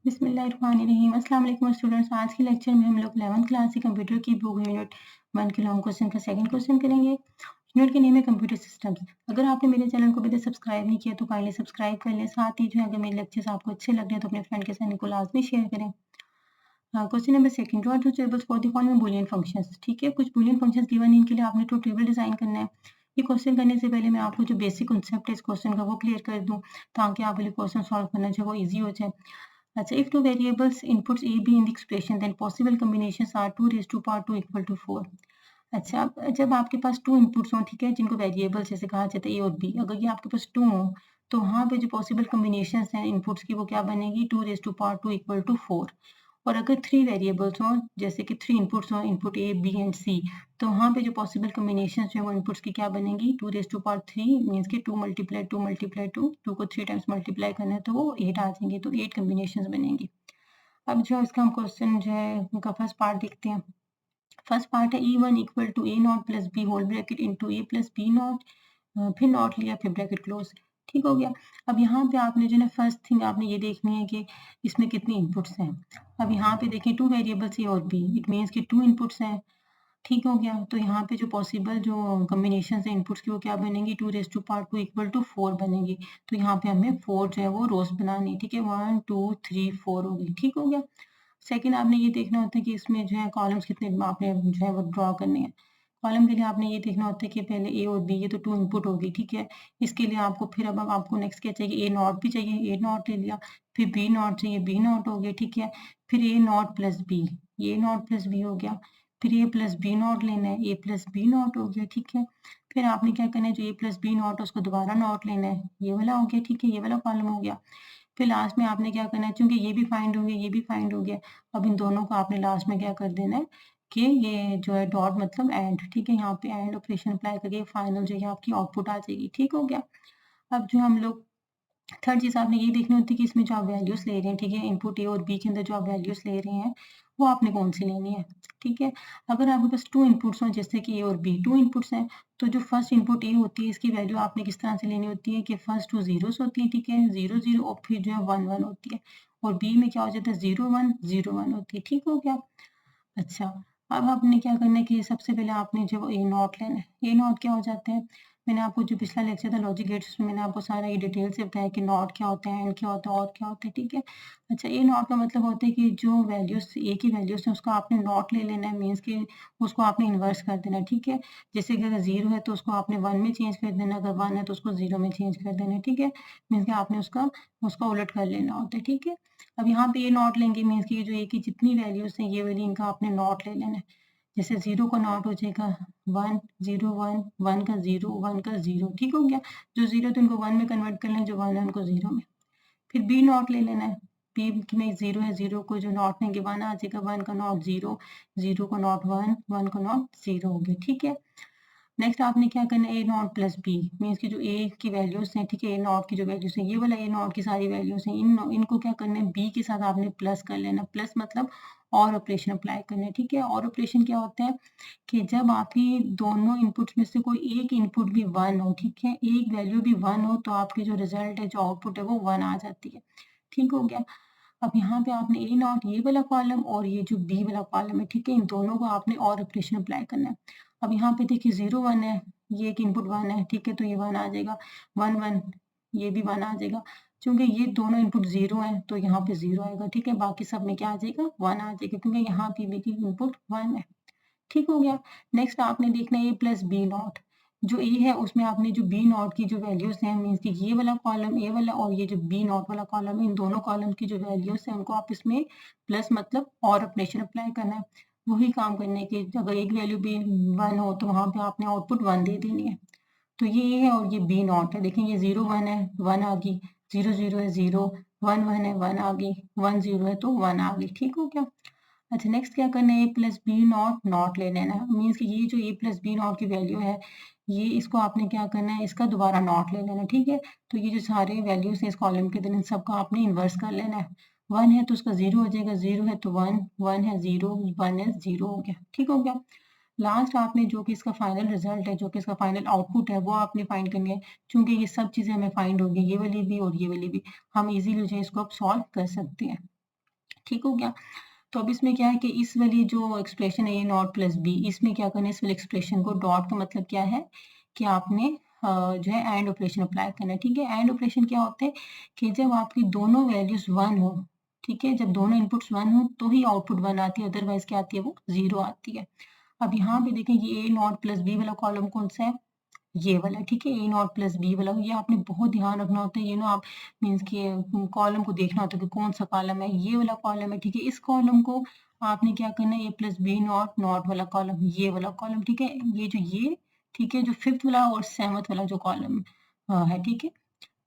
बिस्मिल्लाहिर्रहमानिर्रहीम। अस्सलाम वालेकुम स्टूडेंट्स। आज के लेक्चर में हम लोग 11th क्लास से कंप्यूटर की बुक यूनिट 1 के लॉन्ग क्वेश्चन का सेकंड क्वेश्चन करेंगे। यूनिट के नेम है कंप्यूटर सिस्टम्स। अगर आपने मेरे चैनल को अभी तक सब्सक्राइब नहीं किया तो काइंडली सब्सक्राइब कर लें। साथ ही जो है अगर मेरे लेक्चर्स आपको अच्छे लग रहे हैं तो अपने फ्रेंड के साथ इनको लाजमी शेयर करें। Question number second, draw two tables for the following Boolean functions. ठीक है, कुछ बूलियन फंक्शंस गिवन है, इनके लिए आपने टू टेबल डिजाइन करना है। ये क्वेश्चन करने से पहले मैं आपको जो बेसिक कॉन्सेप्ट है इस क्वेश्चन का वो क्लियर कर दूं ताकि आप वाले क्वेश्चन सॉल्व करना जो है वो ईजी हो जाए। अच्छा, if two variables inputs a b in the expression then possible combinations are 2 raised to power 2 equal to 4। अच्छा, अब जब आपके पास टू इनपुट्स हों, ठीक है, जिनको वेरिएबल्स जैसे कहा जाता है ए और बी, अगर ये आपके पास टू हो तो वहाँ पे जो पॉसिबल कॉम्बिनेशंस हैं इनपुट्स की वो क्या बनेगी 2 raise to power 2 equal to 4। और अगर थ्री वेरिएबल्स हों जैसे कि थ्री इनपुट्स हों, input A B and C, तो वहाँ पे जो पॉसिबल कॉम्बिनेशंस हैं वो इनपुट्स की क्या बनेगी 2 रेज़ टू पावर 3 मीन्स कि 2 मल्टीप्लाई 2 मल्टीप्लाई 2, 2 को 3 टाइम्स मल्टीप्लाई करना है तो वो 8 आ जाएंगे, तो 8 कॉम्बिनेशंस बनेंगी। अब जो इसका हम क्वेश्चन जो है उनका फर्स्ट पार्ट देखते हैं। फर्स्ट पार्ट है E1 equal to A not plus B whole bracket into A plus B not, फिर नॉट लिया फिर ब्रैकेट क्लोज। ठीक हो गया। अब यहाँ पे आपने जो है फर्स्ट थिंग आपने ये देखनी है कि इसमें कितने इनपुट्स हैं। अब यहाँ पे देखिए टू वेरिएबल्स ए और बी, इट मीन्स कि टू इनपुट्स हैं। ठीक हो गया। तो यहाँ पे जो पॉसिबल जो कॉम्बिनेशन है इनपुट्स की वो क्या बनेंगी 2 raise to power 2 equal to 4 बनेगी। तो यहाँ पे हमें 4 जो है वो रोज बनानी है। ठीक है, 1 2 3 4 होगी। ठीक हो गया। सेकंड आपने ये देखना होता है कि इसमें जो है कॉलम्स कितने आपने जो है वो ड्रॉ करने हैं। कॉलम के लिए आपने ये देखना होता है कि पहले ए और बी, ये तो टू इनपुट होगी। ठीक है, इसके लिए आपको फिर अब आपको नेक्स्ट क्या चाहिए, ए नॉट भी चाहिए, ए नॉट ले लिया। फिर बी नॉट चाहिए, बी नॉट हो गया। ठीक है, फिर A not plus B, A not plus B हो गया। फिर ए प्लस बी नॉट लेना है, ए प्लस बी नॉट हो गया। ठीक है, फिर आपने क्या करना है, जो ए प्लस बी नॉट उसको दोबारा नॉट लेना है, ये वाला हो गया। ठीक है, ये वाला कॉलम हो गया। फिर लास्ट में आपने क्या करना है, चूंकि ये भी फाइंड हो गया ये भी फाइंड हो गया, अब इन दोनों को आपने लास्ट में क्या कर देना है कि ये जो है डॉट मतलब एंड। ठीक है, यहाँ पे एंड ऑपरेशन अप्लाई करके फाइनल जो है आपकी आउटपुट आ जाएगी। ठीक हो गया। अब जो हम लोग थर्ड चीज़ आपने ये देखनी होती है कि इसमें जो आप वैल्यूज़ ले रहे हैं, ठीक है, इनपुट ए और बी के अंदर जो आप वैल्यूज़ ले रहे हैं वो आपने कौन सी लेनी है। ठीक है, अगर आपके पास टू इनपुट्स हों जैसे कि ए और बी, टू इनपुट्स हैं, तो जो फर्स्ट इनपुट ए होती है इसकी वैल्यू आपने किस तरह से लेनी होती है कि फर्स्ट टू जीरोस होती है। ठीक है, 0 0 और फिर जो है 1 1 होती है। और बी में क्या हो जाता है 0 1 0 1 होती है। ठीक हो गया। अच्छा, अब आपने क्या करना है कि सबसे पहले आपने जो वो ए नॉट लेना है। ए नॉट क्या हो जाता है, मैंने आपको जो पिछला लेक्चर था लॉजिक गेट्स में मैंने आपको सारा ये डिटेल से बताया कि नॉट क्या होता है, एंड क्या होता है और क्या होता है। ठीक है, अच्छा, ए नॉट का मतलब होता है कि जो वैल्यूज ए की वैल्यूज है उसको आपने नॉट ले लेना है, मीन्स कि उसको आपने इन्वर्स कर देना है। ठीक है, जैसे कि अगर 0 है तो उसको आपने 1 में चेंज कर देना, अगर 1 है तो उसको 0 में चेंज कर देना है। ठीक है, मीन्स कि आपने उसका उसका उलट कर लेना होता है। ठीक है, अब यहाँ पे ये नॉट लेंगे मीन्स कि जो ए की जितनी वैल्यूज हैं ये वाली इनका आपने नॉट ले लेना है। जैसे 0 का नॉट हो जाएगा 1 0 1, 1 का 0 1 का 0। ठीक हो गया। जो 0 तो इनको 1 में कन्वर्ट कर लें, जो 1 है उनको 0 में। फिर बी नॉट ले लेना है। बी में 0 है, 0 को जो नॉट लेंगे 1 आ जाएगा, 1 का नॉट 0, 0 का नॉट 1, 1 का नॉट 0 हो गया। ठीक है, नेक्स्ट आपने क्या करना है, ए नॉट प्लस बी मीन्स की जो ए की वैल्यूज हैं, ठीक है, ए नॉट की जो वैल्यूज हैं, ये वाला ए नॉट की सारी वैल्यूज हैं, इनको क्या करना है बी के साथ आपने प्लस कर लेना। प्लस मतलब और ऑपरेशन अप्लाई करना है। ठीक है, और ऑपरेशन क्या होता है कि जब आपकी दोनों इनपुट्स में से कोई एक इनपुट भी 1 हो, ठीक है, एक वैल्यू भी 1 हो, तो आपकी जो रिजल्ट है जो आउटपुट है वो 1 आ जाती है। ठीक हो गया। अब यहाँ पे आपने ए नॉट ये वाला कॉलम और ये जो बी वाला कॉलम है, ठीक है, इन दोनों को आपने और ऑपरेशन अप्लाई करना है। अब यहाँ पे देखिए 0 1 है, ये एक इनपुट 1 है। ठीक है, तो ये 1 आ जाएगा, 1 1 ये भी 1 आ जाएगा। क्योंकि ये दोनों इनपुट 0 है तो यहाँ पे 0 आएगा। ठीक है, बाकी सब में क्या आ जाएगा 1 आ जाएगा, क्योंकि यहाँ पे भी की इनपुट 1 है। ठीक हो गया। नेक्स्ट आपने देखना है ए प्लस बी नॉट। जो ए है उसमें आपने जो बी नॉट की जो वैल्यूज हैं मीन्स कि ये वाला कॉलम ए वाला और ये जो बी नॉट वाला कॉलम है, इन दोनों कॉलम की जो वैल्यूज हैं उनको आप इसमें प्लस मतलब और ऑपरेशन अप्लाई करना है। वही काम करने के अगर एक वैल्यू भी 1 हो तो वहां पे आपने आउटपुट 1 दे देनी है। तो ये ए है और ये बी नॉट है। देखिए ये 0 1 है 1 आ गई, 0 0 है 0, 1 1 है 1 आ गई, 1 0 है तो 1 आ गई। ठीक हो गया। अच्छा, नेक्स्ट क्या करना है, ए प्लस बी नॉट नॉट ले लेना है, मीन्स कि ये जो ए प्लस बी नॉट की वैल्यू है ये इसको आपने क्या करना है, इसका दोबारा नॉट ले लेना है। ठीक है, तो ये जो सारे वैल्यूज हैं इस कॉलम के अंदर इन सबका आपने इन्वर्स कर लेना है। 1 है तो उसका 0 हो जाएगा, 0 है तो 1, 1 है 0, 1 है 0 हो गया। ठीक हो गया। लास्ट आपने जो कि इसका फाइनल रिजल्ट है, जो कि इसका फाइनल आउटपुट है वो आपने फाइंड करनी है। क्योंकि ये सब चीजें हमें फाइंड होगी, ये वाली भी और ये वाली भी, हम इजीली जो है इसको अब सॉल्व कर सकते हैं। ठीक हो गया। तो अब इसमें क्या है कि इस वाली जो एक्सप्रेशन है ए नॉट प्लस बी, इसमें क्या करना है, इस वाली एक्सप्रेशन को डॉट का मतलब क्या है कि आपने जो है एंड ऑपरेशन अप्लाई करना है। ठीक है, एंड ऑपरेशन क्या होते हैं कि जब आपकी दोनों वैल्यूज 1 हो, ठीक है, जब दोनों इनपुट्स 1 हो तो ही आउटपुट 1 आती है, अदरवाइज क्या आती है, वो 0 आती है। अब यहाँ पे देखें ये ए नॉट प्लस बी वाला कॉलम कौन सा है, ये वाला। ठीक है, ए नॉट प्लस बी वाला, ये आपने बहुत ध्यान रखना होता है, ये ना आप मीन्स के कॉलम को देखना होता है कि कौन सा कॉलम है, ये वाला कॉलम है। ठीक है, इस कॉलम को आपने क्या करना है, ए प्लस बी नॉट नॉट वाला कॉलम, ये वाला कॉलम। ठीक है, ये ठीक है, जो फिफ्थ वाला और सेवंथ वाला जो कॉलम है, ठीक है,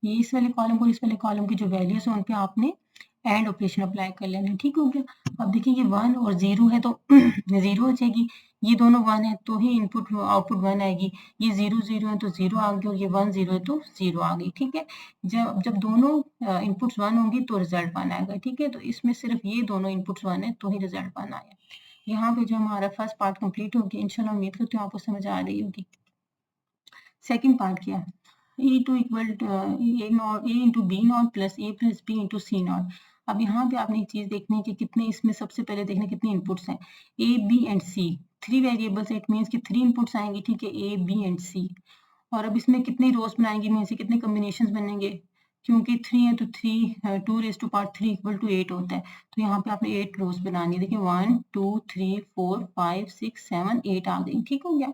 ये इस वाले कॉलम को, इस वाले कॉलम की जो वैल्यूज है उन पे आपने एंड ऑपरेशन अप्लाई कर लेना है। ठीक हो गया। अब देखिए ये 1 और 0 है तो 0 हो जाएगी, ये दोनों 1 है तो ही इनपुट आउटपुट 1 आएगी, ये 0 0 है तो 0 आ गई, और ये 1 0 है तो 0 आ गई। ठीक है, जब जब दोनों इनपुट्स 1 होंगी तो रिजल्ट 1 आएगा। ठीक है, तो इसमें सिर्फ ये दोनों इनपुट्स 1 है तो ही रिजल्ट 1 आया। यहाँ पे जो हमारा फर्स्ट पार्ट कंप्लीट हो गया, इंशाल्लाह उम्मीद करती हूँ आपको समझ आ रही होगी। सेकंड पार्ट क्या है, e2 equal A not A into B not plus A plus B into C not. अब यहाँ पे आपने एक चीज देखनी है कि कितने इसमें, सबसे पहले देखना कितने इनपुट्स हैं, A B and C, 3 variables, it means कि 3 इनपुट्स आएंगे। ठीक है, ए बी एंड सी। और अब इसमें कितनी रोज बनाएंगे, मीन्स कितने कॉम्बिनेशन बनेंगे, क्योंकि 3 है तो 3 2 raise to power 3 equal to 8 होता है, तो यहाँ पे आपने 8 रोज बनानी है। देखिए 1 2 3 4 5 6 7 8 आ गई। ठीक हो गया।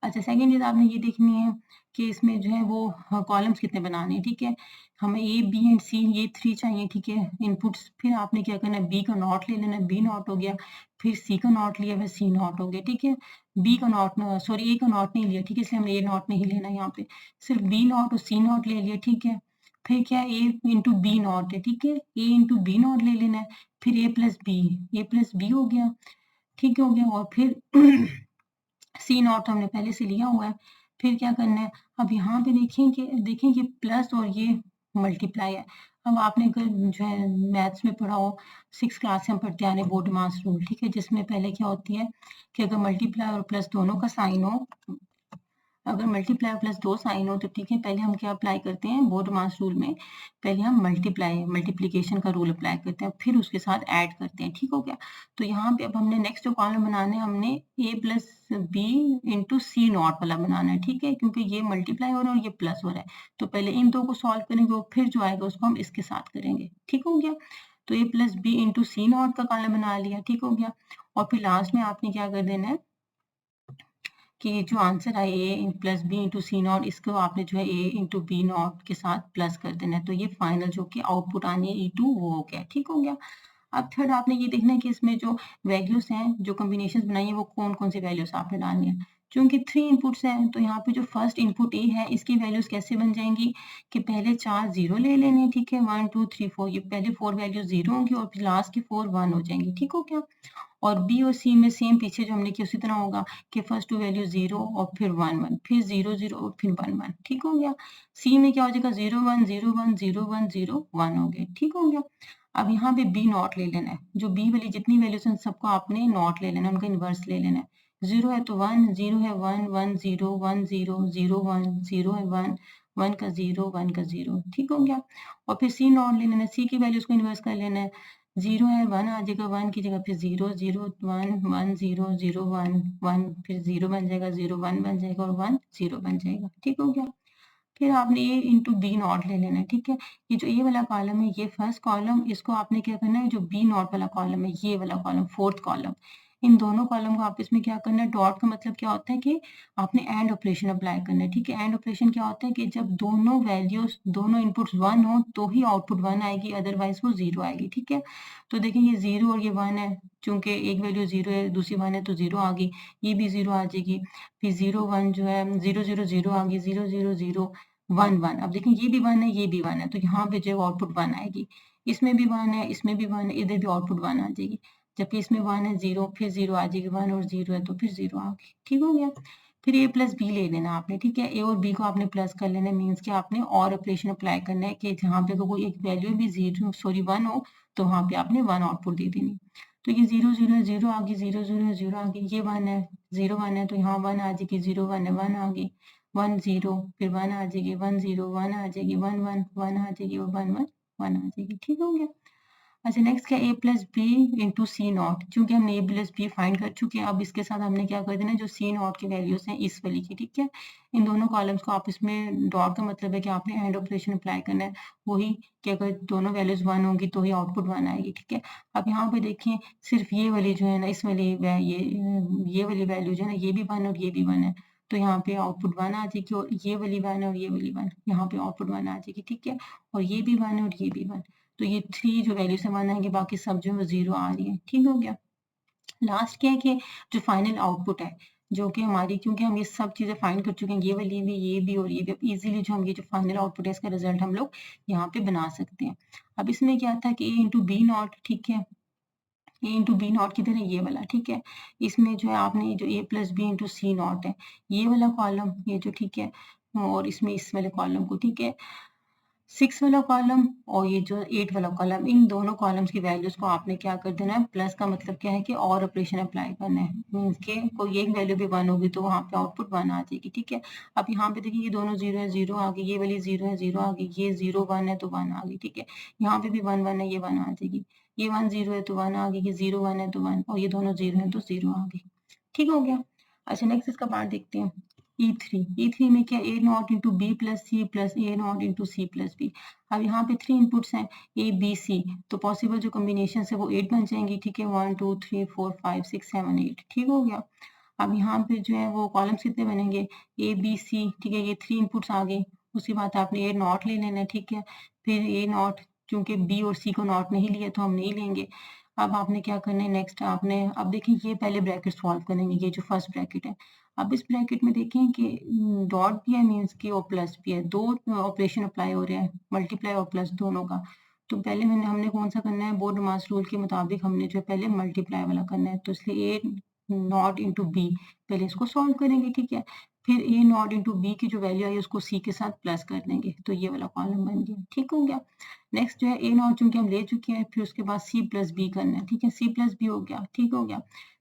अच्छा, सेकंड चीज आपने ये देखनी है कि इसमें जो है वो कॉलम्स कितने बनाने हैं। ठीक है, हमें ए बी एंड सी ये 3 चाहिए। ठीक है, इनपुट्स, फिर आपने क्या करना है, बी का नॉट ले लेना है, बी नॉट हो गया, फिर सी का नॉट लिया, फिर सी नॉट हो गया। ठीक है, बी का नॉट, सॉरी ए का नॉट नहीं लिया, ठीक है, इसलिए हमने ए नॉट नहीं लेना, यहाँ पे सिर्फ बी नॉट और सी नॉट ले लिया। ठीक है, फिर क्या, ए इंटू बी नॉट है। ठीक है, ए इंटू बी नॉट ले लेना है, फिर ए प्लस बी हो गया। ठीक हो गया, और फिर सी नॉट हमने पहले से लिया हुआ है। फिर क्या करना है, अब यहाँ पे देखें कि प्लस और ये मल्टीप्लाई है। अब आपने अगर जो है मैथ्स में पढ़ा हो, 6 क्लास से हम पढ़ते आ रहे हैं बोर्ड मास रूल। ठीक है, जिसमें पहले क्या होती है कि अगर मल्टीप्लाई और प्लस दोनों का साइन हो, अगर मल्टीप्लाई प्लस 2 साइन हो तो ठीक है, पहले हम क्या अप्लाई करते हैं बोर्ड मास रूल में, पहले हम मल्टीप्लीकेशन का रूल अप्लाई करते हैं, फिर उसके साथ ऐड करते हैं। ठीक हो गया। तो यहाँ पे अब हमने नेक्स्ट जो कॉलम बनाना है, हमने A plus B into C not वाला बनाना है। ठीक है, क्योंकि ये मल्टीप्लाई हो रहा है और ये प्लस हो रहा है, तो पहले इन दो को सॉल्व करेंगे और फिर जो आएगा उसको हम इसके साथ करेंगे। ठीक हो गया। तो A plus B into C not का कॉलम बना लिया। ठीक हो गया, और फिर लास्ट में आपने क्या कर देना है कि जो आंसर आए A plus B into C not, इसको आपने जो है ए इंटू बी नॉट के साथ प्लस कर देना है, तो ये फाइनल जो कि आउटपुट आनी है E2 वो हो गया। ठीक हो गया। अब थर्ड आपने ये देखना है कि इसमें जो वैल्यूज हैं, जो कॉम्बिनेशन बनाई है, वो कौन कौन सी वैल्यूज आपने डालनी है। चूंकि 3 इनपुट्स हैं तो यहाँ पे जो फर्स्ट इनपुट ए है, इसकी वैल्यूज कैसे बन जाएंगी कि पहले 4 जीरो ले लेने हैं। ठीक है, 1 2 3 4, ये पहले 4 वैल्यूज जीरो होंगी और फिर लास्ट की 4 1 हो जाएंगी। ठीक हो गया। और बी और सी में सेम पीछे जो हमने किया उसी तरह होगा कि फर्स्ट 2 वैल्यू 0 और फिर 1 1, फिर 0 0 और फिर 1 1। ठीक हो गया। सी में क्या हो जाएगा, 0 1 0 1 0 1 0 1 हो गया। ठीक हो गया। अब यहाँ पे बी नॉट ले लेना है, जो बी वाली जितनी वैल्यूज हैं सबको आपने नॉट ले लेना है, उनका इनवर्स ले लेना है। 0 है तो 1, 0 है 1 1 0 1 0 0 1 0 है 1 1 का 0 1 का 0। ठीक हो गया। और फिर सी नॉट ले लेना है, सी की वैल्यूज को इन्वर्स कर लेना है। 0 है 1 आ जाएगा, 1 की जगह फिर 0 0 1 1 0 0 1 1, फिर 0 बन जाएगा, 0 1 बन जाएगा और 1 0 बन जाएगा। ठीक हो गया। फिर आपने ए इंटू बी नॉट ले लेना है। ठीक है, ये जो ए वाला कॉलम है, ये फर्स्ट कॉलम, इसको आपने क्या करना है, जो बी नॉट वाला कॉलम है, ये वाला कॉलम फोर्थ कॉलम, इन दोनों कॉलम को आपस में क्या करना है, डॉट का मतलब क्या होता है कि आपने एंड ऑपरेशन अप्लाई करना है। ठीक है, एंड ऑपरेशन क्या होता है कि जब दोनों वैल्यूज, दोनों इनपुट्स 1 हो तो ही आउटपुट 1 आएगी, अदरवाइज वो 0 आएगी। ठीक है, तो देखिए ये 0 और ये 1 है, चूंकि एक वैल्यू 0 है दूसरी 1 है तो 0 आ गई, ये भी 0 आ जाएगी, फिर 0 1 जो है 0 0 0 आ गई, 0 0 0 1 1। अब देखिए ये भी 1 है, ये भी 1 है, तो यहाँ पे जो आउटपुट 1 आएगी, इसमें भी 1 है, इसमें भी 1 है, इधर भी आउटपुट 1 आ जाएगी, जबकि इसमें 1 है 0, फिर 0 आ जाएगी, 1 और 0 है तो फिर 0 आ गई। ठीक हो गया। फिर ए प्लस बी ले लेना आपने। ठीक है, ए और बी को आपने प्लस कर लेना, मीन्स कि आपने और ऑपरेशन अप्लाई करना है कि जहाँ पे कोई एक वैल्यू भी 1 हो तो वहाँ पे आपने 1 आउटपुट दे देनी। तो ये 0 0 है, 0 आ गई, 0 0 है 0 आ गई, ये 1 है 0 1 है तो यहाँ 1 आ जाएगी, 0 1 है 1 आ गई, 1 0, फिर 1 आ जाएगी, 1 0 1 आ जाएगी, 1 1 1 आ जाएगी और 1 1 1 आ जाएगी। ठीक हो गया। अच्छा नेक्स्ट क्या a plus B into C not, चूंकि हमने a प्लस बी फाइंड कर चुके हैं, अब इसके साथ हमने क्या कर देना, जो सी नॉट की वैल्यूज हैं इस वाली की, ठीक है, इन दोनों कॉलम्स को आपस में डॉट का मतलब है कि आपने एंड ऑपरेशन अप्लाई करना है, वही कि अगर दोनों वैल्यूज 1 होंगी तो ही आउटपुट 1 आएगी, ठीक है। अब यहाँ पे देखिए सिर्फ ये वाली जो है ना, इस वाली ये वाली वैल्यू जो है ना, ये भी 1 और ये भी 1 है, तो यहाँ पे आउटपुट 1 आ जाएगी, और ये वाली 1 और ये वाली 1, यहाँ पे आउटपुट 1 आ जाएगी, ठीक है, और ये भी 1 और ये भी 1, तो ये 3 जो वैल्यू से 1 आएंगे, बाकी सब जो है 0 आ रही है, ठीक हो गया। लास्ट क्या है कि जो फाइनल आउटपुट है, जो कि हमारी, क्योंकि हम ये सब चीजें फाइंड कर चुके हैं, ये वाली भी, ये भी और ये भी, इजीली जो हम ये जो फाइनल आउटपुट है इसका रिजल्ट हम लोग यहाँ पे बना सकते हैं। अब इसमें क्या था कि a इंटू बी नॉट, ठीक है, a इंटू बी नॉट की तरह ये वाला, ठीक है, इसमें जो है आपने जो a plus B into C not है, ये वाला कॉलम, ये जो, ठीक है, और इसमें इस वाले कॉलम को, ठीक है, 6 वाला कॉलम और ये जो 8 वाला कॉलम, इन दोनों कॉलम्स की वैल्यूज को आपने क्या कर देना है, प्लस का मतलब क्या है कि और ऑपरेशन अप्लाई करना है, मीन्स के कोई एक वैल्यू भी 1 होगी तो वहां पे आउटपुट 1 आ जाएगी, ठीक है। अब यहाँ पे देखिए ये दोनों 0 है, 0 आ गई, ये वाली 0 है, 0 आ गई, ये 0 1 है तो 1 आ गई, ठीक है, यहाँ पे भी 1 1 है, ये 1 आ जाएगी, ये 1 0 है तो 1 आ गई, ये 0 1 है तो 1, और ये दोनों 0 है तो 0 आ गई, ठीक हो गया। अच्छा नेक्स्ट इसका पार्ट देखते हैं, E3 में क्या, a not into B plus C plus A not into C plus B. अब यहाँ पे 3 इनपुट्स हैं ए बी सी, तो पॉसिबल जो कॉम्बिनेशन है वो 8 बन जाएंगी, ठीक है, 1 2 3 4 5 6 7 8, ठीक हो गया। अब यहाँ पे जो है वो कॉलम्स कितने बनेंगे, ए बी सी, ठीक है, ये 3 इनपुट्स आ गए, उसके बाद आपने ए नॉट ले लेना है, ठीक है, फिर ए नॉट, क्योंकि बी और सी को नॉट नहीं लिया तो हम नहीं लेंगे। अब आपने क्या करना है, नेक्स्ट आपने, अब देखिए ये पहले ब्रैकेट सॉल्व करेंगे, ये जो फर्स्ट ब्रैकेट है, अब इस ब्रैकेट में देखें कि डॉट भी है, मीन्स की और प्लस भी है, दो ऑपरेशन अप्लाई हो रहे हैं, मल्टीप्लाई और प्लस दोनों का। तो पहले हमने कौन सा करना है, बोर्ड नमाज रूल के मुताबिक हमने जो है पहले मल्टीप्लाई वाला करना है, तो इसलिए ए नॉट इंटू बी, पहले इसको सॉल्व करेंगे, ठीक है, फिर ए नॉट इंटू बी की जो वैल्यू आई उसको सी के साथ प्लस कर देंगे, तो ये वाला कॉलम बन गया, ठीक हो गया। नेक्स्ट जो है ए नॉट चूंकि हम ले चुके हैं, फिर उसके बाद सी प्लस बी करना है, ठीक है, सी प्लस बी हो गया, ठीक हो गया।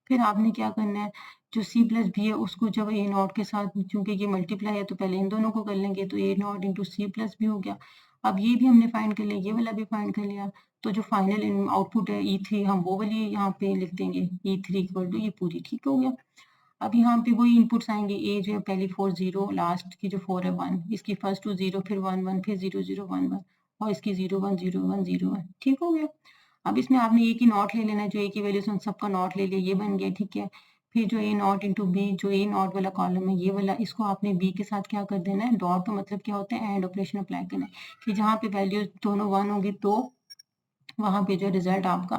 फिर आपने क्या करना है, जो सी प्लस बी है उसको जब ए नॉट के साथ, चूंकि ये मल्टीप्लाई है तो पहले इन दोनों को कर लेंगे, तो A not into C plus B हो गया। अब ये भी हमने फाइंड कर लिया, ये वाला भी फाइंड कर लिया, तो जो फाइनल आउटपुट है E3, हम वो वाली यहाँ पे लिख देंगे, E3 इक्वल टू ये पूरी, ठीक हो गया। अब यहाँ पे वही इनपुट्स आएंगे, ए जो है पहली 4 0, लास्ट की जो 4 है 1, इसकी फर्स्ट 2 0, फिर 1 1, फिर 0 0 1 1, और इसकी 0 1 0 1 0 1, ठीक हो गया। अब इसमें आपने ए की नॉट ले लेना है, जो ए की वैल्यू से सबका नॉट ले लिया, ये बन गया, ठीक है। फिर जो ए नॉट इंटू बी, जो ए नॉट वाला कॉलम है ये वाला, इसको आपने बी के साथ क्या कर देना है, डॉट का मतलब क्या होता है, एंड ऑपरेशन अप्लाई करना है, कि जहाँ पे वैल्यू दोनों 1 होगी तो वहां पे जो रिजल्ट आपका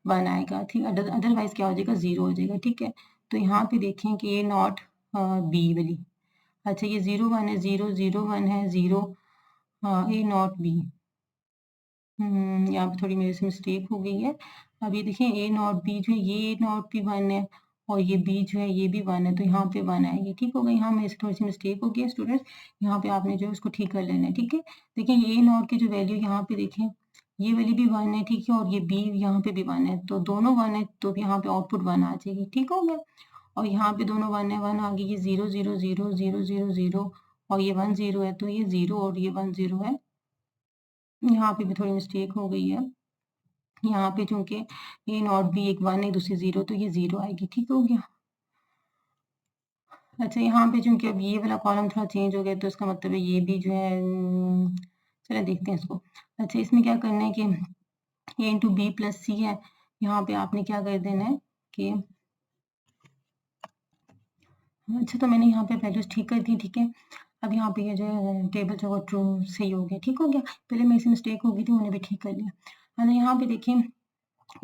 1 आएगा, ठीक है, अदरवाइज क्या हो जाएगा, 0 हो जाएगा, ठीक है। तो यहाँ पे देखें कि ए नॉट बी वाली, अच्छा ये 0 1 है, 0 0 1 है, 0 ए नॉट बी, यहाँ पे थोड़ी मेरे से मिस्टेक हो गई है। अब ये देखिए ए नॉट बी जो है, ये ए नॉट भी 1 है, और ये बी जो है ये भी 1 है, तो यहाँ पे 1 आएगी, ठीक हो गई। यहाँ मेरे से थोड़ी सी मिस्टेक हो गई है स्टूडेंट्स, यहाँ पे आपने जो है उसको ठीक कर लेना है, ठीक है। देखिए ये ए नॉट की जो वैल्यू यहाँ पे देखें, ये वाली भी 1 है, ठीक है, और ये बी यहाँ पे भी 1 है, तो दोनों 1 है, तो यहाँ पे आउटपुट 1 आ जाएगी, ठीक हो गया। और यहाँ पे दोनों 1 है, 1 आ गई, ये 0 0 0 0 0 0, और ये 1 0 है, तो ये 0 और ये 1 0 है, यहाँ पे भी थोड़ी मिस्टेक हो गई है, यहाँ पे चूंकि ए नॉट बी एक 1 है, दूसरी 0, तो ये 0 आएगी, ठीक हो गया। अच्छा यहाँ पे चूंकि अब ये वाला कॉलम थोड़ा चेंज हो गया, तो इसका मतलब है ये भी जो है, चलिए देखते हैं इसको। अच्छा इसमें क्या करना है कि ए इंटू बी प्लस सी है, यहाँ पे आपने क्या कर देना है कि, अच्छा तो मैंने यहाँ पे वैल्यूज ठीक कर दी, ठीक है। अब यहाँ पे ये जो है टेबल जो है ट्रू सही हो गया, ठीक हो गया, पहले मेरे से मिस्टेक हो गई थी, मैंने भी ठीक कर लिया। अच्छा यहाँ पे देखिए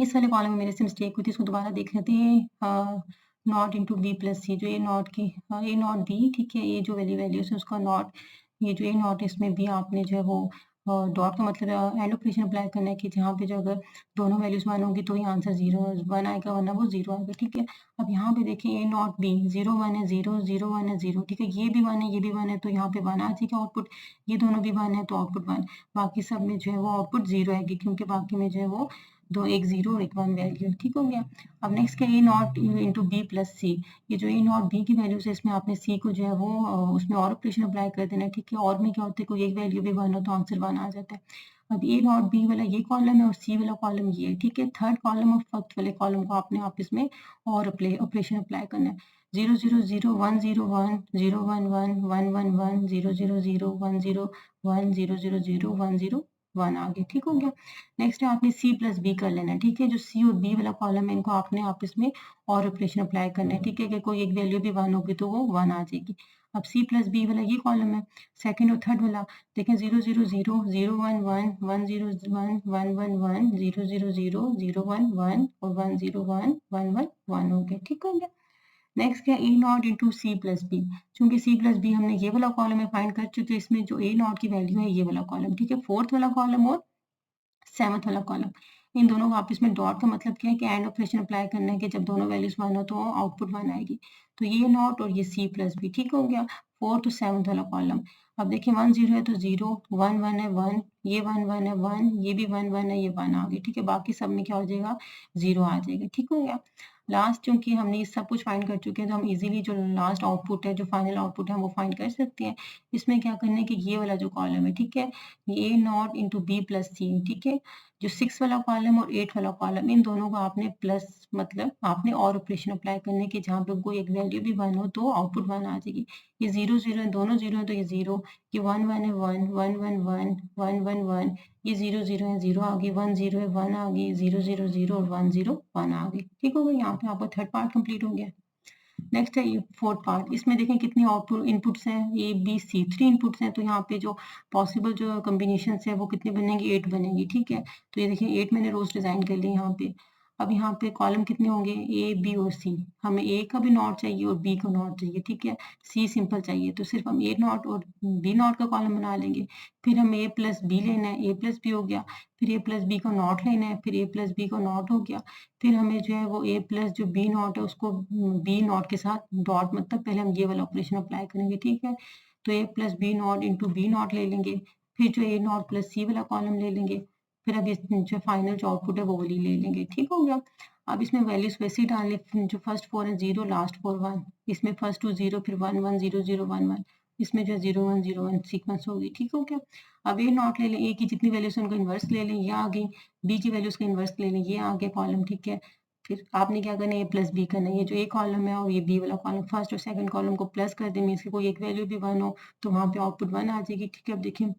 इस वाले कॉलम में मेरे से मिस्टेक हुई थी, इसको दोबारा देख लेते हैं। नॉट इंटू बी प्लस सी, जो ए नॉट की, ए नॉट बी, ठीक है, ये जो वाली वैल्यूज है उसका नॉट, ये जो ए नॉट इसमें भी आपने जो है वो डॉट का मतलब एंड ऑपरेशन अप्लाई करना है, कि जहाँ पे जो अगर दोनों वैल्यूज 1 होंगी तो ही आंसर 0 1 आएगा, वरना वो 0 आएगा, ठीक है। अब यहाँ पे देखिए ए नॉट बी 0 1 है, 0 0 1 है, 0, ठीक है, ये भी 1 है, ये भी 1 है, तो यहाँ पे 1 आ जाएगा आउटपुट, ये दोनों भी 1 है तो आउटपुट 1, बाकी सब में जो है वो आउटपुट 0 आएगी, क्योंकि बाकी में जो है वो दो, एक 0 और एक 1 वैल्यू, ठीक हो गया। अब नेक्स्ट क्या, A not into B plus सी, ये जो ए नॉट बी की वैल्यूज है इसमें आपने सी को जो है वो उसमें और ऑपरेशन अप्लाई कर देना है, ठीक है, और में क्या होता है कोई एक वैल्यू भी 1 हो तो आंसर 1 आ जाता है। अब ए नॉट बी वाला ये कॉलम है और सी वाला कॉलम ये है, ठीक है। थर्ड कॉलम और फोर्थ वाले कॉलम को आपने आप इसमें और ऑपरेशन अप्लाई करना है। 0 0 0 1 0 1 0 1 1 1 1 1 0 0 0 1 0 1 0 0 0 1 0 1 आ गया, ठीक हो गया। नेक्स्ट है आपने सी प्लस बी कर लेना है, ठीक है। जो सी और बी वाला कॉलम है इनको आपने आपस में और ऑपरेशन अप्लाई करना है, ठीक है। कि कोई एक वैल्यू भी 1 होगी तो वो 1 आ जाएगी। अब सी प्लस बी वाला ये कॉलम है, सेकंड और थर्ड वाला देखें 0 0 0 0 1 1 1 0 1 1 1 1 0 0 0 0 1 1 और 1 0 1 1 1 1 हो गया, ठीक हो गया। नेक्स्ट क्या A not into C plus B, चूंकि सी प्लस बी हमने ये वाला कॉलम में फाइंड कर चुके, इसमें जो ए नॉट की वैल्यू है ये वाला कॉलम, ठीक है। फोर्थ वाला कॉलम और सेवंथ वाला कॉलम, इन दोनों को आपस में डॉट का मतलब क्या है कि एंड ऑपरेशन अप्लाई करना है कि जब दोनों वैल्यूज 1 हो तो आउटपुट 1 आएगी। तो ये नॉट और ये सी प्लस बी, ठीक हो गया। फोर्थ और सेवंथ वाला कॉलम, अब देखिए 1 0 है तो 0, 1 1 है 1, ये 1 1 है 1, ये भी 1 1 है, ये 1 आ गई, ठीक है। बाकी सब में क्या हो जाएगा, 0 आ जाएगा, ठीक हो गया। लास्ट क्योंकि हमने ये सब कुछ फाइंड कर चुके हैं तो हम इजीली जो लास्ट आउटपुट है, जो फाइनल आउटपुट है, वो फाइंड कर सकते हैं। इसमें क्या करना है कि ये वाला जो कॉलम है, ठीक है, ये ए नॉट इंटू बी प्लस सी, ठीक है। जो 6 वाला कॉलम और 8 वाला कॉलम, इन दोनों को आपने प्लस मतलब आपने और ऑपरेशन अप्लाई करने की, जहाँ पे कोई एक वैल्यू भी 1 हो तो आउटपुट 1 आ जाएगी। ये 0 0 है, दोनों 0 है तो ये 0, ये 1 1 है 1 1 1 1 1 1 1, ये 0 0 है 0 आ गई, 1 0 है 1 आ गई, 0 0 0 और 1 0 1 आ गई, ठीक हो गई। यहाँ पे आपका थर्ड पार्ट कंप्लीट हो गया। नेक्स्ट है ये फोर्थ पार्ट, इसमें देखें कितने आउटपुट इनपुट्स हैं, ए बी सी, 3 इनपुट्स हैं। तो यहाँ पे जो पॉसिबल जो कॉम्बिनेशन है वो कितने बनेंगे, 8 बनेंगी, ठीक है। तो ये देखिए 8 मैंने रोज डिजाइन कर ली यहाँ पे। अब यहाँ पे कॉलम कितने होंगे, ए बी और सी। हमें ए का भी नॉट चाहिए और बी का नॉट चाहिए, ठीक है। सी सिंपल चाहिए तो सिर्फ हम ए नॉट और बी नॉट का कॉलम बना लेंगे। फिर हमें ए प्लस बी लेना है, ए प्लस बी हो गया। फिर ए प्लस बी का नॉट लेना है, फिर ए प्लस बी का नॉट हो गया। फिर हमें जो है वो ए प्लस जो बी नॉट है उसको बी नॉट के साथ डॉट, मतलब पहले हम ये वाला ऑपरेशन अप्लाई करेंगे, ठीक है। तो A plus B not into B not ले लेंगे। फिर जो ए नॉट प्लस सी वाला कॉलम ले लेंगे। फिर अब इस जो फाइनल जो आउटपुट है वो वाली ले लेंगे, ठीक हो गया। अब इसमें वैल्यूज वैसे ही डालने, जो फर्स्ट 4 है 0, लास्ट 4 1, इसमें फर्स्ट 2 0, फिर 1 1 0 0 1 1, इसमें जो 0 1 0 1 सीक्वेंस होगी, ठीक हो गया। अब ए नॉट ले लें, ए की जितनी वैल्यूज है उनको इन्वर्स ले लें, ये आ गई। बी की वैल्यूज का इन्वर्स ले लें, ये आ गया कॉलम, ठीक है। फिर आपने क्या करना है, ए प्लस बी करना है। ये जो ए कॉलम है और ये बी वाला कॉलम, फर्स्ट और सेकंड कॉलम को प्लस कर दें, मीन्स की कोई एक वैल्यू भी 1 हो तो वहाँ पे आउटपुट 1 आ जाएगी, ठीक है। अब देखिए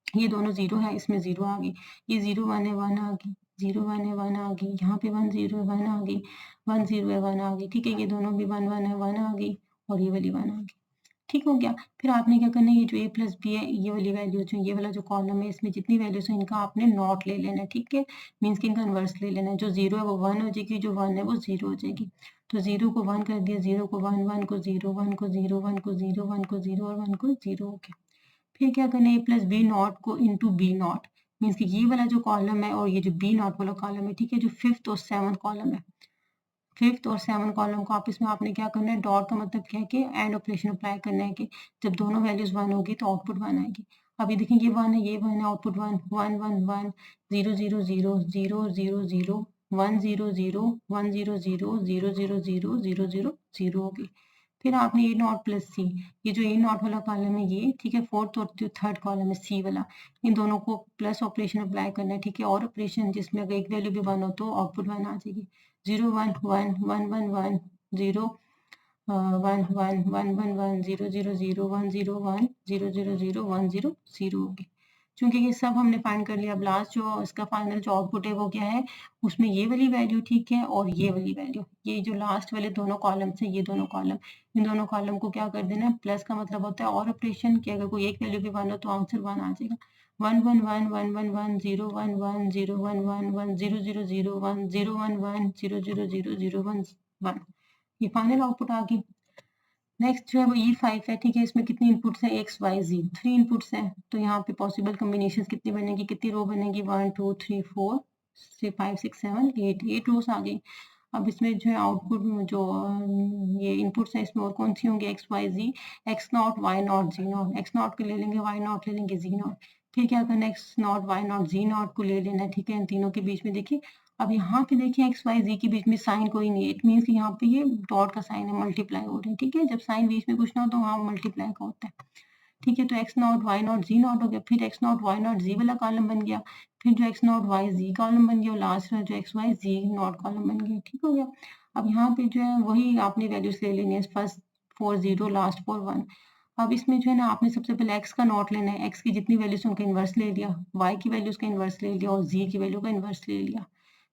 ये दोनों 0 है, इसमें 0 आ गई, ये 0 1 है 1 आ गई, 0 1 है 1 आ गई, यहाँ पे 1 0 है 1 आ गई, 1 0 है 1 आ गई, ठीक है। ये दोनों भी 1 1 है 1 आ गई और ये वाली 1 आ गई, ठीक हो गया। फिर आपने क्या करना है, ये जो ए प्लस बी है, ये वाली वैल्यू जो ये वाला जो कॉलम है, इसमें जितनी वैल्यूज है इनका आपने नॉट ले लेना है, ठीक है। मीन्स कि इनका इन्वर्स ले लेना है। जो 0 है वो 1 हो जाएगी, जो 1 है वो 0 हो जाएगी। तो 0 को 1 कर दिया, 0 को 1, 1 को 0, 1 को 0, 1 को 0, 1 को 0 और 1 को 0 हो गया। फिर क्या करना है, ए प्लस बी नॉट को इंटू बी नॉट, मीन्स कि ये वाला जो कॉलम है और ये जो बी नॉट वाला कॉलम है, ठीक है। जो फिफ्थ और सेवंथ कॉलम है, फिफ्थ और सेवन कॉलम को आपस में आपने क्या करना है, डॉट का मतलब क्या है कि एंड ऑपरेशन अप्लाई करना है कि जब दोनों वैल्यूज 1 होगी तो आउटपुट 1 आएगी। अभी देखिए ये 1 है, ये 1 है, आउटपुट 1 1 1 1 0 0 0 0 0 0 1 0 0 1 0 0 0 0 0 0 0 0 होगी। फिर आपने ए नॉट प्लस सी, ये जो ए नॉट वाला कॉलम है ये, ठीक है। फोर्थ और जो थर्ड कॉलम है सी वाला, इन दोनों को प्लस ऑपरेशन अप्लाई करना है, ठीक है। और ऑपरेशन जिसमें अगर एक वैल्यू भी 1 हो तो आउटपुट 1 आ जाएगी। 0 1 1 1 1 1 0 1 1 1 1 1 0 0 0 1 0 1 0 0 0 1 0 0 होगी। चूंकि ये सब हमने फाइंड कर लिया, अब लास्ट जो इसका फाइनल जो आउटपुट है वो क्या है, उसमें ये वाली वैल्यू, ठीक है, और ये वाली वैल्यू, ये जो लास्ट वाले दोनों कॉलम है, ये दोनों कॉलम, इन दोनों कॉलम को क्या कर देना है, प्लस का मतलब होता है और ऑपरेशन कि अगर कोई एक वैल्यू भी 1 हो तो आंसर 1 आ जाएगा। 1 1 1 1 1 1 0 1 1 0 1 1 1 0 0 0 1 0 1 1 0 0 0 0 1 1, ये फाइनल आउटपुट आ गई। नेक्स्ट जो है वो E5 है, ठीक है। इसमें कितनी इनपुट्स हैं, एक्स वाई जी, 3 इनपुट्स हैं। तो यहाँ पे पॉसिबल कॉम्बिनेशन कितनी बनेगी, कितनी रो बनेगी, 1 2 3 4 5 6 7 8 रोज आ गई। अब इसमें जो है आउटपुट जो ये इनपुट्स हैं, इसमें और कौन सी होंगी, X Y Z, X not Y not Z not, X not को ले लेंगे, वाई नॉट ले लेंगे, जी नॉट। फिर क्या करना है, X not Y not Z not को ले लेना है, ठीक है। इन तीनों के बीच में देखिए, अब यहाँ पे देखिए एक्स वाई जी के बीच में साइन कोई नहीं है, इट मीन्स कि यहाँ पे ये डॉट का साइन है, मल्टीप्लाई हो रहे हैं, ठीक है। जब साइन बीच में कुछ ना हो तो वहाँ मल्टीप्लाई का होता है। ठीक है, तो X not Y not Z not हो गया, फिर X not Y not Z वाला कॉलम बन गया, फिर जो X not Y Z column बन गया और लास्ट में जो X Y Z not column बन गया। ठीक हो गया। अब यहाँ पे जो है वही आपने वैल्यूज ले लेनी है, फर्स्ट 4 0 लास्ट 4 1। अब इसमें जो है ना आपने सबसे पहले एक्स का नॉट लेना है, एक्स की जितनी वैल्यूज उनका इन्वर्स ले लिया, वाई की वैल्यूज का इन्वर्स ले लिया और जी की वैल्यू का इन्वर्स ले लिया।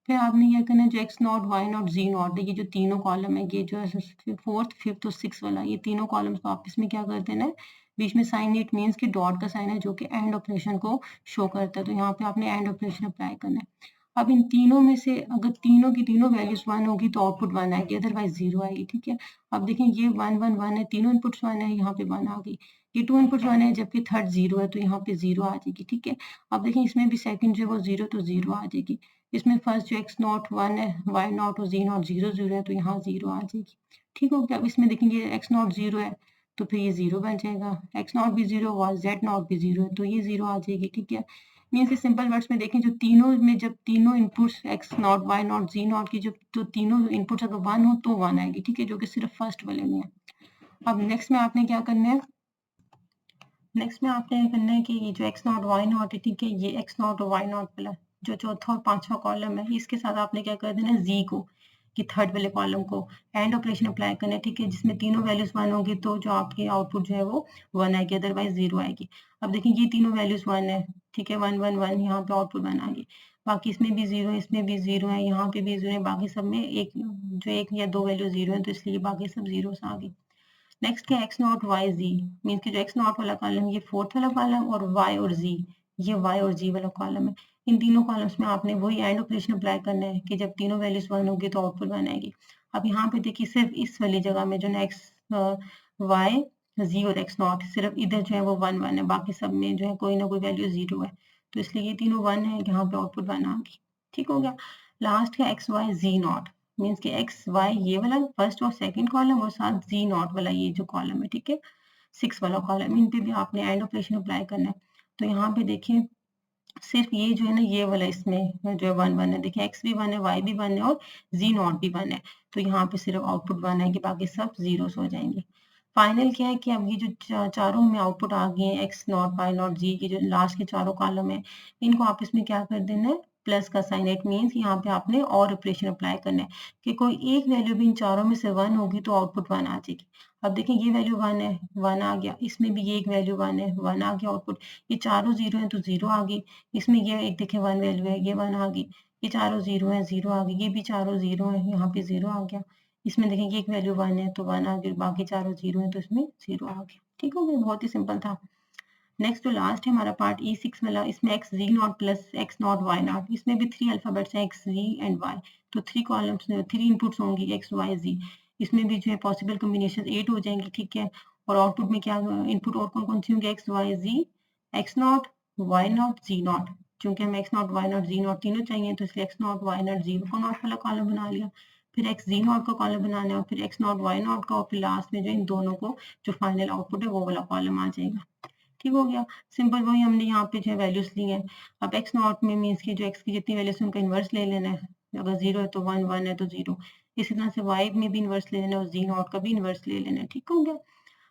फिर आपने क्या करना है, जो X not Y not Z not, ये जो तीनों कॉलम है, ये जो है फोर्थ फिफ्थ और सिक्स वाला, ये तीनों कॉलम्स को आपस में क्या कर देना है, बीच में साइन इट मीन्स कि डॉट का साइन है जो कि एंड ऑपरेशन को शो करता है, तो यहाँ पे आपने एंड ऑपरेशन अप्लाई करना है। अब इन तीनों में से अगर तीनों की तीनों वैल्यूज 1 होगी तो आउटपुट 1 आएगी, अदरवाइज 0 आएगी। ठीक है, अब देखें ये 1 1 1 है, तीनों इनपुट्स 1 है, यहाँ पे 1 आ गई। ये 2 इनपुट्स 1 है जबकि थर्ड 0 है, तो यहाँ पे 0 आ जाएगी। ठीक है, अब देखें इसमें भी सेकंड जो है वो 0, तो 0 आ जाएगी। इसमें फर्स्ट जो एक्स नॉट 1 है, वाई नॉट और जी नॉट 0 0 है, तो यहाँ 0 आ जाएगी। ठीक हो गया। अब इसमें देखेंगे एक्स नॉट 0 है तो फिर ये 0 बन जाएगा, एक्स नॉट भी 0 हुआ, जेड नॉट भी 0 है, तो ये 0 आ जाएगी। ठीक है, मीन्स सिंपल वर्ड्स में देखें, जो तीनों में जब तीनों inputs X not Y not Z not की जब तो तीनों इनपुट्स अगर 1 हो तो 1 आएगी। ठीक है, जो कि सिर्फ फर्स्ट वाले में है। अब नेक्स्ट में आपने क्या करना है, नेक्स्ट में आपने करना है कि ये जो एक्स नॉट वाई नॉट है, ठीक है, ये एक्स नॉट और वाई नॉट वाला जो चौथा और पांचवा कॉलम है, इसके साथ आपने क्या कर देना है, जी को, कि थर्ड वाले कॉलम को एंड ऑपरेशन अप्लाई करना है। ठीक है, जिसमें तीनों वैल्यूज 1 होगी तो जो आपकी आउटपुट जो है वो 1 आएगी, अदरवाइज 0 आएगी। अब देखिए ये तीनों वैल्यूज 1 है, ठीक है, 1 1 1, यहाँ पे आउटपुट 1 आ गई। बाकी इसमें भी 0 है, इसमें भी 0 है, यहाँ पे भी 0 है, बाकी सब में एक जो एक या दो वैल्यू 0 है, तो इसलिए बाकी सब 0 आ गई। नेक्स्ट क्या, X not Y Z, means कि जो एक्स नॉट वाला कॉलम ये फोर्थ वाला कॉलम और वाई और जी ये वाई और जी वाला कॉलम है। इन तीनों कॉलम्स में आपने वही एंड ऑपरेशन अप्लाई करना है कि जब तीनों वैल्यूज 1 होगी तो आउटपुट 1 आएगी। अब यहाँ पे देखिए सिर्फ इस वाली जगह में जो एक्स वाई जी और एक्स नॉट, सिर्फ इधर जो है वो 1 1 है, बाकी सब में जो है कोई ना कोई वैल्यू 0 है, तो इसलिए ये तीनों 1 है, यहाँ पे आउटपुट 1 आ गई। ठीक हो गया। लास्ट है X Y Z not, means कि एक्स वाई ये वाला फर्स्ट और सेकंड कॉलम और साथ जी नॉट वाला ये जो कॉलम है, ठीक है, 6 वाला कॉलम, इन पे भी आपने एंड ऑपरेशन अप्लाई करना है। तो यहाँ पे देखिए सिर्फ ये जो है ना ये वाला इसमें जो है 1 1 है, देखिए एक्स भी 1 है, वाई भी 1 है और जी नॉट भी 1 है, तो यहाँ पे सिर्फ आउटपुट 1 है कि बाकी सब जीरोस हो जाएंगे। फाइनल क्या है कि अब ये जो चारों में आउटपुट आ गए हैं, एक्स नॉट वाई नॉट जी की जो लास्ट के चारों कॉलम है, इनको आपस में क्या कर देना है, प्लस का साइन। इट मीन्स यहाँ पे आपने और ऑपरेशन अप्लाई करना है कि कोई एक वैल्यू भी इन चारों में से 1 होगी तो आउटपुट 1 आ जाएगी। अब देखिए ये वैल्यू 1 है, 1 आ गया, इसमें भी ये एक वैल्यू 1 है, 1 आ गया आउटपुट, ये चारों 0 है तो 0 आ गई, इसमें ये एक देखिए 1 वैल्यू है, ये 1 आ गई, ये चारों 0 है, 0 आ गई, ये भी चारों 0 है, यहाँ पे 0 आ गया, इसमें देखें ये एक वैल्यू 1 है तो 1 आ गई, बाकी चारों 0 है तो इसमें 0 आ गया। ठीक हो गया, बहुत ही सिंपल था। नेक्स्ट जो लास्ट है हमारा पार्ट E6 वाला, इसमें X Z not plus X not Y not, इसमें भी 3 अल्फाबेट्स हैं, एक्स जी एंड वाई, तो 3 कॉलम्स 3 इनपुट्स होंगी एक्स वाई जी, इसमें भी जो है पॉसिबल कॉम्बिनेशन 8 हो जाएंगी। ठीक है, और आउटपुट में क्या इनपुट और कौन कौन सी होंगी, X Y Z, X not Y not Z not, क्योंकि हमें X not Y not Z not तीनों चाहिए तो इसलिए X not Y not Z को नॉट वाला कॉलम बना लिया, फिर एक्स जी नॉट का कॉलम बनाना है और फिर एक्स नॉट वाई नॉट का, और फिर लास्ट में जो इन दोनों को जो फाइनल आउटपुट है वो वाला कॉलम आ जाएगा। ठीक हो गया, सिंपल वही हमने यहाँ पे जो है वैल्यूज ली हैं। अब एक्स नॉट में मीन्स की जो एक्स की जितनी वैल्यूज उनका इन्वर्स ले लेना है, अगर 0 है तो 1 1 है तो 0, इसी तरह से वाई में भी इन्वर्स ले लेना है और जी नॉट का भी इन्वर्स ले लेना है। ठीक हो गया।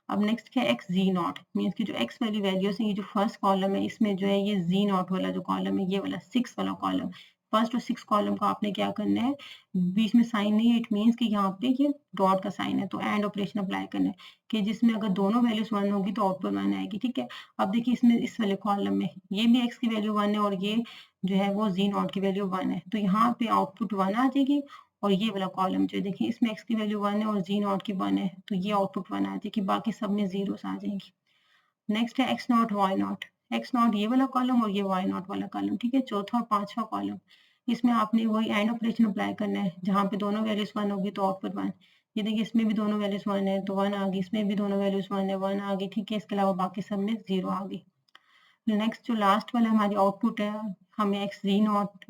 अब नेक्स्ट क्या है, एक्स जी नॉट, मीन्स की जो एक्स वाली वैल्यूज है, ये जो फर्स्ट कॉलम है इसमें जो है ये जी नॉट वाला जो कॉलम है, ये वाला 6 वाला कॉलम, फर्स्ट और 6 कॉलम का आपने क्या करना है, बीच में साइन नहीं है, इट मीन्स कि यहाँ पे ये डॉट का साइन है, तो एंड ऑपरेशन अप्लाई करना है कि जिसमें अगर दोनों वैल्यूज 1 होगी तो आउटपुट 1 आएगी। ठीक है, अब देखिए इसमें इस वाले कॉलम में ये भी एक्स की वैल्यू 1 है और ये जो है वो जी नॉट की वैल्यू 1 है, तो यहाँ पे आउटपुट 1 आ जाएगी, और ये वाला कॉलम जो देखिए इसमें एक्स की वैल्यू 1 है और जी नॉट की 1 है, तो ये आउटपुट 1 आ जाएगी, बाकी सब में जीरोस आ जाएंगी। नेक्स्ट है X not Y not, X not ये वाला कॉलम और ये वाई नॉट वाला कॉलम, ठीक है, चौथा और पांचवा कॉलम, इसमें आपने वही एंड ऑपरेशन अप्लाई करना है, जहाँ पे दोनों वैल्यूज 1 होगी तो आउटपुट 1। ये देखिए इसमें भी दोनों वैल्यूज 1 है तो 1 आ गई, इसमें भी दोनों वैल्यूज 1 है 1 आ गई। ठीक है, इसके अलावा बाकी सब में 0 आ गई। नेक्स्ट जो लास्ट वाला हमारी आउटपुट है, हमें X Z not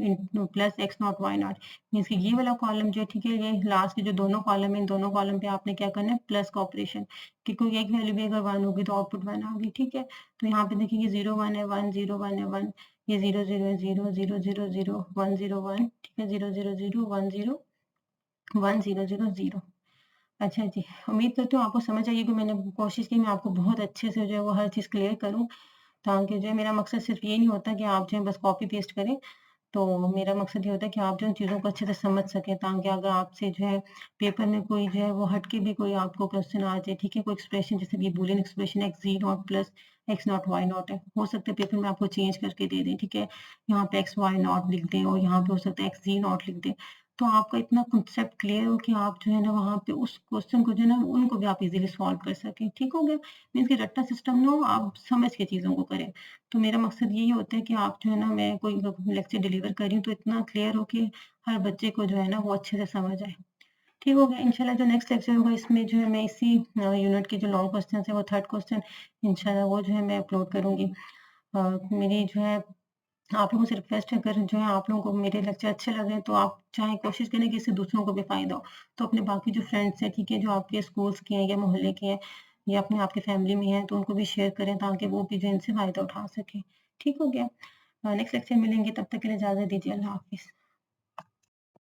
plus X not Y not, means कि ये वाला कॉलम जो है, ठीक है, ये लास्ट के जो दोनों कॉलम है, इन दोनों कॉलम पे आपने क्या करना है, प्लस का ऑपरेशन, कि कोई एक वैल्यू भी अगर 1 होगी तो आउटपुट 1 आ गई। ठीक है, तो यहाँ पे देखिए ये 0 1 है, 1 0 1 है 1, ये 0 0 है, 0 0 0 0 1 0 1, ठीक है, 0 0 0 1 0 1 0 0 0। अच्छा जी, उम्मीद करती हूँ आपको समझ आई होगी। मैंने कोशिश की मैं आपको बहुत अच्छे से जो है वो हर चीज़ क्लियर करूँ, ताकि जो है मेरा मकसद सिर्फ़ ये नहीं होता कि आप जो है बस कॉपी पेस्ट करें। तो मेरा मकसद ये होता है कि आप जो उन चीज़ों को अच्छे से समझ सकें, ताकि अगर आपसे जो है पेपर में कोई जो है वो हट के भी कोई आपको क्वेश्चन आ जाए, ठीक है? कोई एक्सप्रेशन जैसे कि Boolean expression X Z not plus X not Y not है। हो सकता है पेपर में आपको चेंज करके दे दें, ठीक है? यहाँ पे एक्स वाई नॉट लिख दें और यहाँ पे हो सकता है एक्स ज़ी नॉट लिख दें। तो आपका इतना कांसेप्ट क्लियर हो कि आप जो है ना वहाँ पे उस क्वेश्चन को जो है ना उनको भी आप इज़िली सॉल्व कर सकें, ठीक हो गया? मीन्स कि रट्टा सिस्टम ना हो, आप समझ के चीज़ों को करें। तो मेरा मकसद यही होता है कि आप जो है ना मैं कोई लेक्चर डिलीवर कर रही हूँ तो इतना क्लियर हो कि हर बच्चे को जो है ना वो अच्छे से समझ आए। ठीक हो गया, इंशाल्लाह जो नेक्स्ट लेक्चर होगा इसमें जो है मैं इसी यूनिट के जो लॉन्ग क्वेश्चन है वो थर्ड क्वेश्चन इंशाल्लाह वो जो है मैं अपलोड करूँगी। मेरी जो है आप लोगों से रिक्वेस्ट है, अगर जो है आप लोगों को मेरे लेक्चर अच्छे लगे तो आप चाहे कोशिश करें कि इससे दूसरों को भी फ़ायदा हो। तो अपने बाकी जो फ्रेंड्स हैं, ठीक है, जो आपके स्कूल्स के हैं या मोहल्ले के हैं या अपने आपके फैमिली में हैं, तो उनको भी शेयर करें ताकि वो भी जो है इनसे फ़ायदा उठा सकें। ठीक हो गया? नेक्स्ट लेक्चर मिलेंगे, तब तक के लिए इजाज़त दीजिए। अल्लाह हाफ़िज़।